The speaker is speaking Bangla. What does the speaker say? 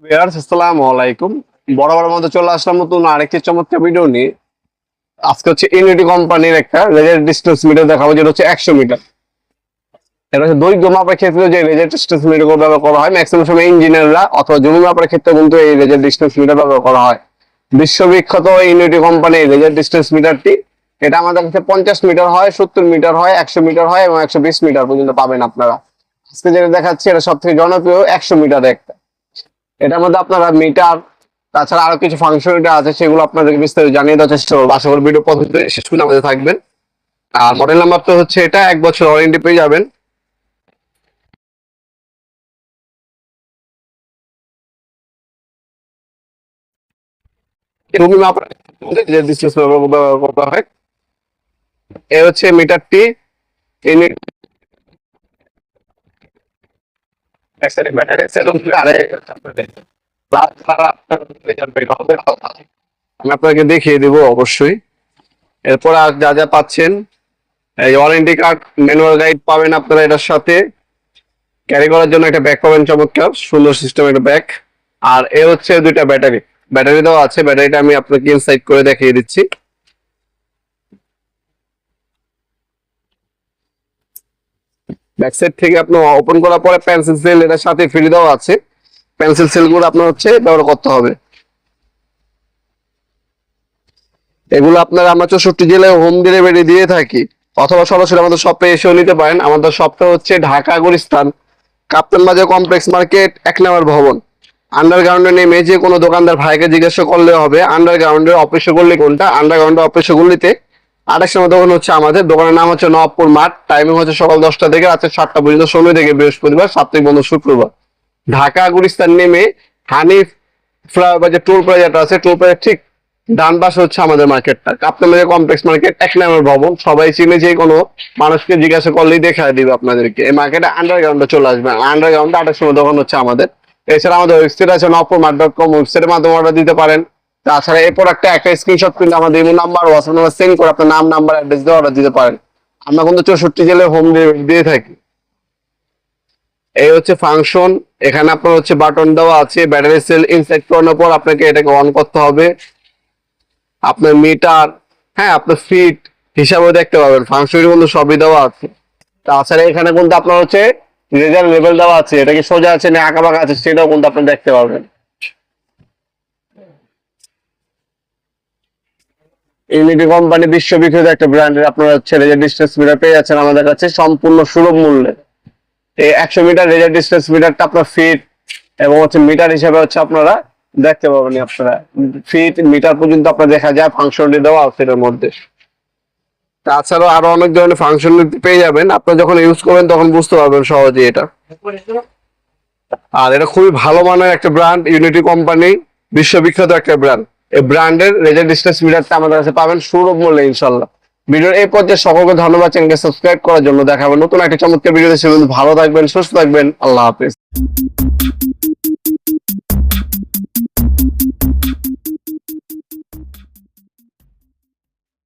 ভিউয়ার্স আসসালামু আলাইকুম। বরাবরের মতো চলে আসলাম নতুন আরেকটি চমৎকার ভিডিও নিয়ে। আজকে হচ্ছে ইউনিটি কোম্পানির একটা রেজার ডিস্টেন্স মিটার দেখাবো, যেটা হচ্ছে 100 মিটার। এটা হচ্ছে দৈর্ঘ্য মাপার ক্ষেত্রে যে রেজার ডিস্টেন্স মিটার ব্যবহার করা হয়, ম্যাক্সিমাম সময় ইঞ্জিনিয়াররা অথবা জমি মাপার ক্ষেত্রে কিন্তু এই রেজার ডিস্টেন্স মিটার ব্যবহার করা হয়। বিশ্ববিখ্যাত ইউনিটি কোম্পানির রেজার ডিস্টেন্স মিটারটি, এটা আমাদের কাছে 50 মিটার হয়, 70 মিটার হয়, 100 মিটার হয় এবং 120 মিটার পর্যন্ত পাবেন আপনারা। আজকে যেটা দেখাচ্ছি এটা সব থেকে জনপ্রিয় 100 মিটার একটা। এটার মধ্যে আপনারা মিটার, তাছাড়া আরো কিছু ফাংশনালিটি আছে, সেগুলো আপনাদেরকে বিস্তারিত জানিয়ে দেওয়ার চেষ্টা করবো। আশা করি ভিডিও পদ্ধতি শেষ পর্যন্ত আমাদের থাকবেন। আর মডেল নাম্বার তো হচ্ছে এটা, 1 বছর ওয়ারেন্টি পেয়ে যাবেন। ভূমি মাপার যে ডিসটেন্স ব্যবহার করা হয়, এ হচ্ছে মিটারটি। ইউনিট আমি আপনাকে দেখিয়ে দিব অবশ্যই। এরপর আর যা যা পাচ্ছেন, এই ওয়ারেন্টি কার্ড, ম্যানুয়াল গাইড পাবেন আপনারা এটার সাথে। ক্যারি করার জন্য একটা ব্যাগ পাবেন, চমৎকার সুন্দর সিস্টেম একটা ব্যাগ। আর এ হচ্ছে দুইটা ব্যাটারি, ব্যাটারি দেওয়া আছে। ব্যাটারিটা আমি আপনাকে ইনসাইড করে দেখিয়ে দিচ্ছি। ব্যাক সাইড থেকে আপনি ওপেন করার পরে পেন্সিল সেল এটার সাথে ফ্রি দেওয়া আছে। পেন্সিল সেল গুলো আপনার হচ্ছে ব্যবহার করতে হবে। এগুলো আপনারা আমরা 64 জেলায় হোম ডেলিভারি দিয়ে থাকি, অথবা সরাসরি আমাদের শপে এসেও নিতে পারেন। আমাদের শপটা হচ্ছে ঢাকা গুলিস্তান কাপ্তান বাজার কমপ্লেক্স মার্কেট 1 নম্বর ভবন। আন্ডারগ্রাউন্ডে নেমে যে কোনো দোকানদার ভাইকে জিজ্ঞাসা করলে হবে আন্ডারগ্রাউন্ডের অফিসে গল্লি কোনটা। আন্ডারগ্রাউন্ডের অফিসে গল্লিতে 28 নম্বর দোকান হচ্ছে আমাদের। দোকানের নাম হচ্ছে নবাবপুর মাঠ। টাইমিং হচ্ছে সকাল 10টা থেকে রাত 7টা পর্যন্ত, সময় থেকে বৃহস্পতিবার, সাপ্তাহিক বন্ধ শুক্রবার। ঢাকা গুলিস্তান নেমে হানিফ ফ্লাইওভার যে টোল প্লাজাটা আছে, টোল প্লাজার ঠিক ডান পাশে হচ্ছে আমাদের মার্কেটটা, কাপ্তান বাজার কমপ্লেক্স মার্কেট 1 নম্বর ভবন। সবাই চিনে, যে কোনো মানুষকে জিজ্ঞাসা করলেই দেখা দিবে আপনাদেরকে। এই মার্কেটে আন্ডারগ্রাউন্ডে চলে আসবেন। আন্ডারগ্রাউন্ডে 28 নম্বর দোকান হচ্ছে আমাদের। এছাড়া আমাদের ওয়েবসাইট আছে নবপুরমার্ট.com, ওয়েবসাইটের মাধ্যমে অর্ডার দিতে পারেন। তাছাড়া এই প্রোডাক্টটা একটা স্ক্রিনশট প্রিন্ট আমাদের imo number, WhatsApp number send করে আপনার নাম, নাম্বার, অ্যাড্রেস দিয়ে অর্ডার দিতে পারেন। আমরা কিন্তু 64 জেলায় হোম ডেলিভারি দিয়ে থাকি। এই হচ্ছে ফাংশন। এখানে আপনার হচ্ছে বাটন দেওয়া আছে। ব্যাটারি সেল ইনসাইড করানোর পর আপনাকে এটাকে অন করতে হবে। আপনার মিটার, হ্যাঁ, আপনার ফিট হিসাবে দেখতে পাবেন। ফাংশনের মধ্যে সবই দেওয়া আছে। তাছাড়া এখানে কিন্তু আপনার হচ্ছে রেজার লেভেল দেওয়া আছে, এটা কি সোজা আছে না আঁকা বাঁকা আছে সেটাও কিন্তু আপনি দেখতে পাবেন। ইউনিটি কোম্পানি বিশ্ববিখ্যাত একটা ব্র্যান্ডের আপনারা হচ্ছে রেজার ডিস্টেন্স মিটার পেয়ে যাচ্ছেন আমাদের কাছে সম্পূর্ণ সুলভ মূল্যে। এই 100 মিটার রেজার ডিস্টেন্স মিটারটা আপনার ফিট এবং হচ্ছে মিটার হিসাবে হচ্ছে আপনারা দেখতে পাবেন। আপনারা ফিট মিটার পর্যন্ত আপনার দেখা যায়, ফাংশনটি দেওয়া আছে এটার মধ্যে। তাছাড়াও আরো অনেক ধরনের ফাংশন পেয়ে যাবেন। আপনি যখন ইউজ করবেন তখন বুঝতে পারবেন সহজে এটা। আর এটা খুবই ভালো মানের একটা ব্র্যান্ড, ইউনিটি কোম্পানি বিশ্ববিখ্যাত একটা ব্র্যান্ড। এই ব্র্যান্ডের রেজার ডিস্টেন্স মিটারটা আমাদের কাছে পাবেন সুলভ মূল্যে ইনশাল্লাহ। ভিডিওর এই পর্যায়ে সকলকে ধন্যবাদ চ্যানেলকে সাবস্ক্রাইব করার জন্য। দেখাবেন নতুন একটা চমৎকার ভিডিও। ভালো থাকবেন, সুস্থ থাকবেন, আল্লাহ হাফেজ।